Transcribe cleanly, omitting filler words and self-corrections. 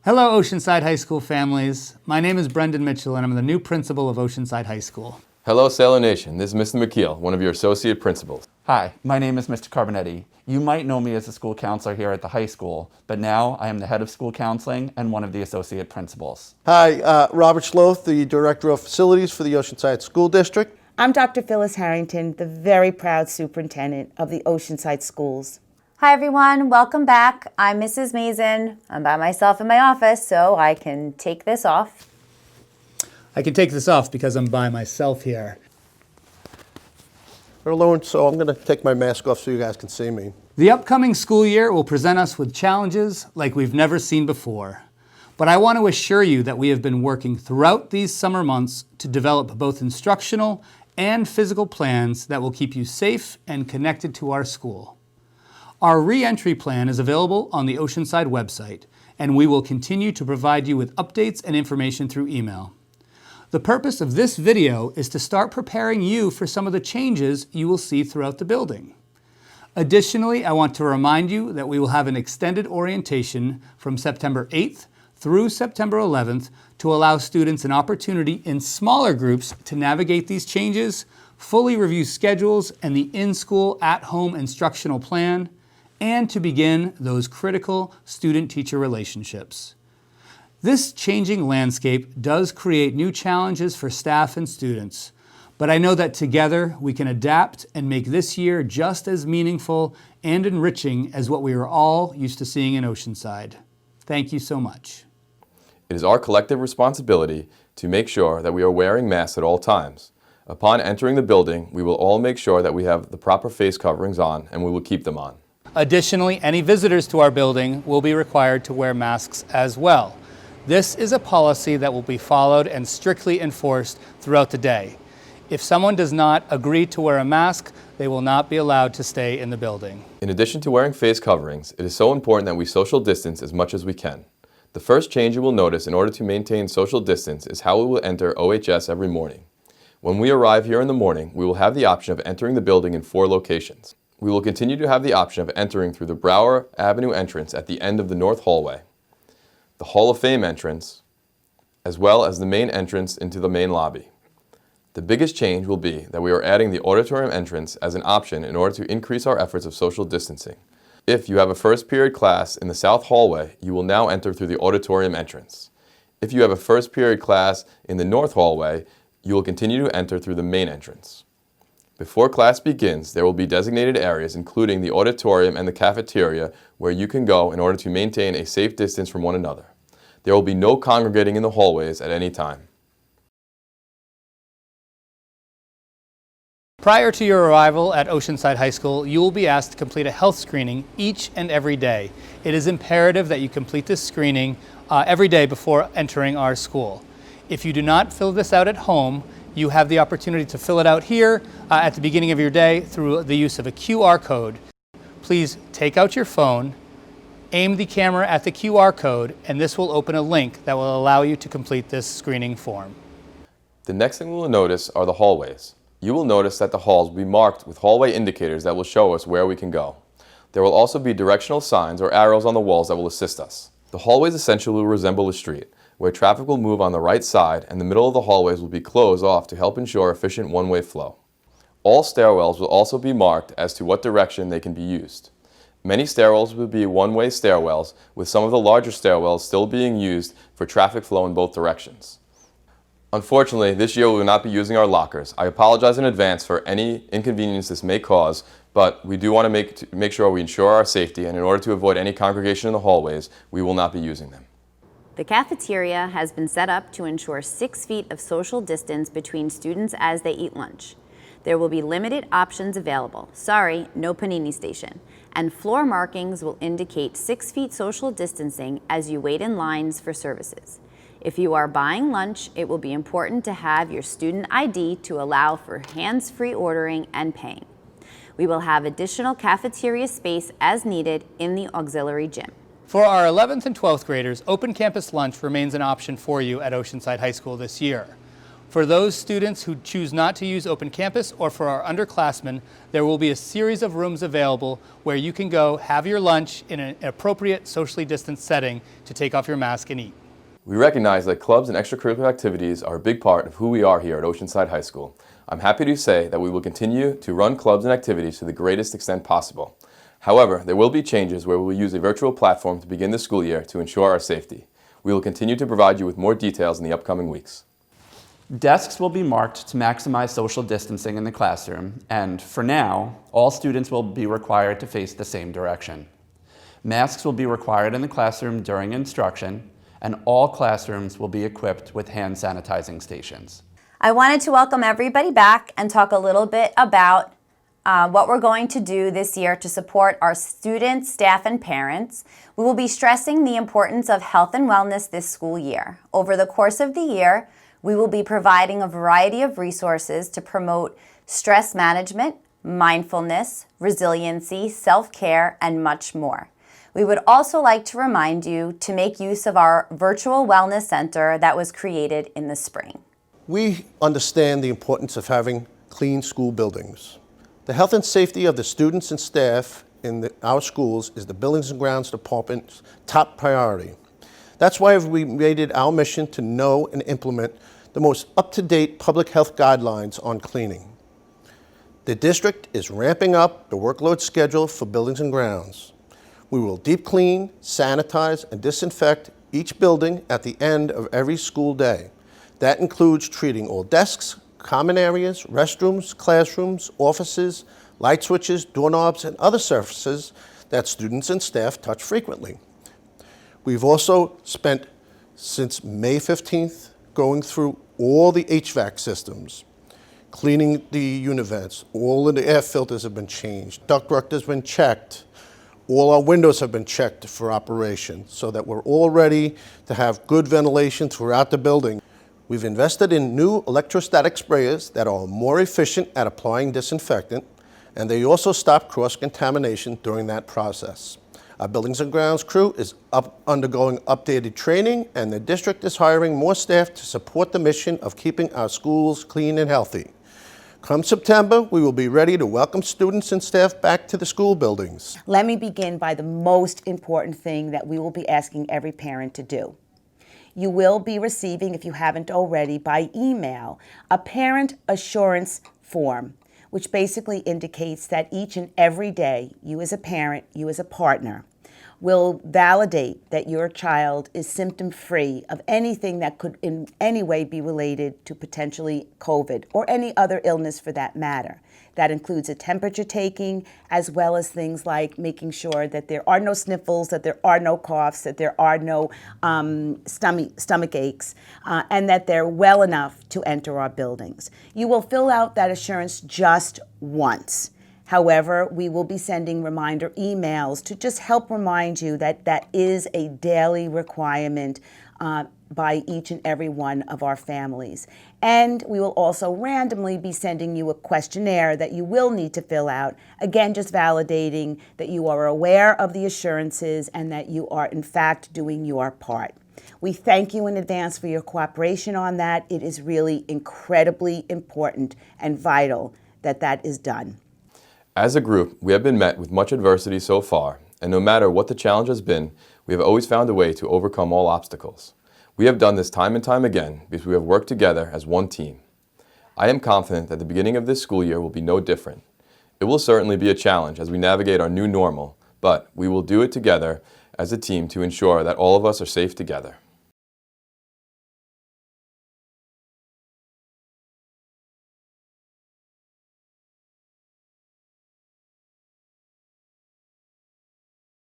Hello, Oceanside High School families. My name is Brendon Mitchell, and I'm the new principal of Oceanside High School. Hello, Sailor Nation. This is Mr. McKeel, one of your associate principals. Hi, my name is Mr. Carbonetti. You might know me as a school counselor here at the high school, but now I am the head of school counseling and one of the associate principals. Hi, Robert Schloth, the Director of Facilities for the Oceanside School District. I'm Dr. Phyllis Harrington, the very proud superintendent of the Oceanside Schools. Hi everyone, welcome back. I'm Mrs. Mason. I'm by myself in my office, so I can take this off. I can take this off because I'm by myself here. We're alone, so I'm going to take my mask off so you guys can see me. The upcoming school year will present us with challenges like we've never seen before. But I want to assure you that we have been working throughout these summer months to develop both instructional and physical plans that will keep you safe and connected to our school. Our re-entry plan is available on the Oceanside website, and we will continue to provide you with updates and information through email. The purpose of this video is to start preparing you for some of the changes you will see throughout the building. Additionally, I want to remind you that we will have an extended orientation from September 8th through September 11th to allow students an opportunity in smaller groups to navigate these changes, fully review schedules and the in-school, at-home instructional plan, and to begin those critical student-teacher relationships. This changing landscape does create new challenges for staff and students, but I know that together we can adapt and make this year just as meaningful and enriching as what we are all used to seeing in Oceanside. Thank you so much. It is our collective responsibility to make sure that we are wearing masks at all times. Upon entering the building, we will all make sure that we have the proper face coverings on, and we will keep them on. Additionally, any visitors to our building will be required to wear masks as well. This is a policy that will be followed and strictly enforced throughout the day. If someone does not agree to wear a mask, they will not be allowed to stay in the building. In addition to wearing face coverings, it is so important that we social distance as much as we can. The first change you will notice in order to maintain social distance is how we will enter OHS every morning. When we arrive here in the morning, we will have the option of entering the building in 4 locations. We will continue to have the option of entering through the Brower Avenue entrance at the end of the North Hallway, the Hall of Fame entrance, as well as the main entrance into the main lobby. The biggest change will be that we are adding the auditorium entrance as an option in order to increase our efforts of social distancing. If you have a first period class in the South Hallway, you will now enter through the auditorium entrance. If you have a first period class in the North Hallway, you will continue to enter through the main entrance. Before class begins, there will be designated areas, including the auditorium and the cafeteria, where you can go in order to maintain a safe distance from one another. There will be no congregating in the hallways at any time. Prior to your arrival at Oceanside High School, you will be asked to complete a health screening each and every day. It is imperative that you complete this screening every day before entering our school. If you do not fill this out at home, you have the opportunity to fill it out here at the beginning of your day through the use of a QR code. Please take out your phone, aim the camera at the QR code, and this will open a link that will allow you to complete this screening form. The next thing we will notice are the hallways. You will notice that the halls will be marked with hallway indicators that will show us where we can go. There will also be directional signs or arrows on the walls that will assist us. The hallways essentially will resemble a street, where traffic will move on the right side and the middle of the hallways will be closed off to help ensure efficient one-way flow. All stairwells will also be marked as to what direction they can be used. Many stairwells will be one-way stairwells, with some of the larger stairwells still being used for traffic flow in both directions. Unfortunately, this year we will not be using our lockers. I apologize in advance for any inconvenience this may cause, but we do want to make sure we ensure our safety, and in order to avoid any congregation in the hallways, we will not be using them. The cafeteria has been set up to ensure 6 feet of social distance between students as they eat lunch. There will be limited options available. Sorry, no panini station. And floor markings will indicate 6 feet social distancing as you wait in lines for services. If you are buying lunch, it will be important to have your student ID to allow for hands-free ordering and paying. We will have additional cafeteria space as needed in the auxiliary gym. For our 11th and 12th graders, open campus lunch remains an option for you at Oceanside High School this year. For those students who choose not to use open campus or for our underclassmen, there will be a series of rooms available where you can go have your lunch in an appropriate socially distanced setting to take off your mask and eat. We recognize that clubs and extracurricular activities are a big part of who we are here at Oceanside High School. I'm happy to say that we will continue to run clubs and activities to the greatest extent possible. However, there will be changes where we will use a virtual platform to begin the school year to ensure our safety. We will continue to provide you with more details in the upcoming weeks. Desks will be marked to maximize social distancing in the classroom, and for now, all students will be required to face the same direction. Masks will be required in the classroom during instruction, and all classrooms will be equipped with hand sanitizing stations. I wanted to welcome everybody back and talk a little bit about what we're going to do this year to support our students, staff, and parents. We will be stressing the importance of health and wellness this school year. Over the course of the year, we will be providing a variety of resources to promote stress management, mindfulness, resiliency, self-care, and much more. We would also like to remind you to make use of our virtual wellness center that was created in the spring. We understand the importance of having clean school buildings. The health and safety of the students and staff in our schools is the Buildings and Grounds Department's top priority. That's why we made it our mission to know and implement the most up-to-date public health guidelines on cleaning. The district is ramping up the workload schedule for buildings and grounds. We will deep clean, sanitize, and disinfect each building at the end of every school day. That includes treating all desks, common areas, restrooms, classrooms, offices, light switches, doorknobs, and other surfaces that students and staff touch frequently. We've also spent since May 15th going through all the HVAC systems, cleaning the univents. All of the air filters have been changed. Ductwork has been checked. All our windows have been checked for operation so that we're all ready to have good ventilation throughout the building. We've invested in new electrostatic sprayers that are more efficient at applying disinfectant, and they also stop cross-contamination during that process. Our Buildings and Grounds crew is undergoing updated training, and the district is hiring more staff to support the mission of keeping our schools clean and healthy. Come September, we will be ready to welcome students and staff back to the school buildings. Let me begin by the most important thing that we will be asking every parent to do. You will be receiving, if you haven't already, by email, a parent assurance form, which basically indicates that each and every day, you as a parent, you as a partner, will validate that your child is symptom-free of anything that could in any way be related to potentially COVID or any other illness for that matter. That includes a temperature taking, as well as things like making sure that there are no sniffles, that there are no coughs, that there are no stomach aches, and that they're well enough to enter our buildings. You will fill out that assurance just once. However, we will be sending reminder emails to just help remind you that that is a daily requirement by each and every one of our families. And we will also randomly be sending you a questionnaire that you will need to fill out, again, just validating that you are aware of the assurances and that you are, in fact, doing your part. We thank you in advance for your cooperation on that. It is really incredibly important and vital that that is done. As a group, we have been met with much adversity so far, and no matter what the challenge has been, we have always found a way to overcome all obstacles. We have done this time and time again because we have worked together as one team. I am confident that the beginning of this school year will be no different. It will certainly be a challenge as we navigate our new normal, but we will do it together as a team to ensure that all of us are safe together.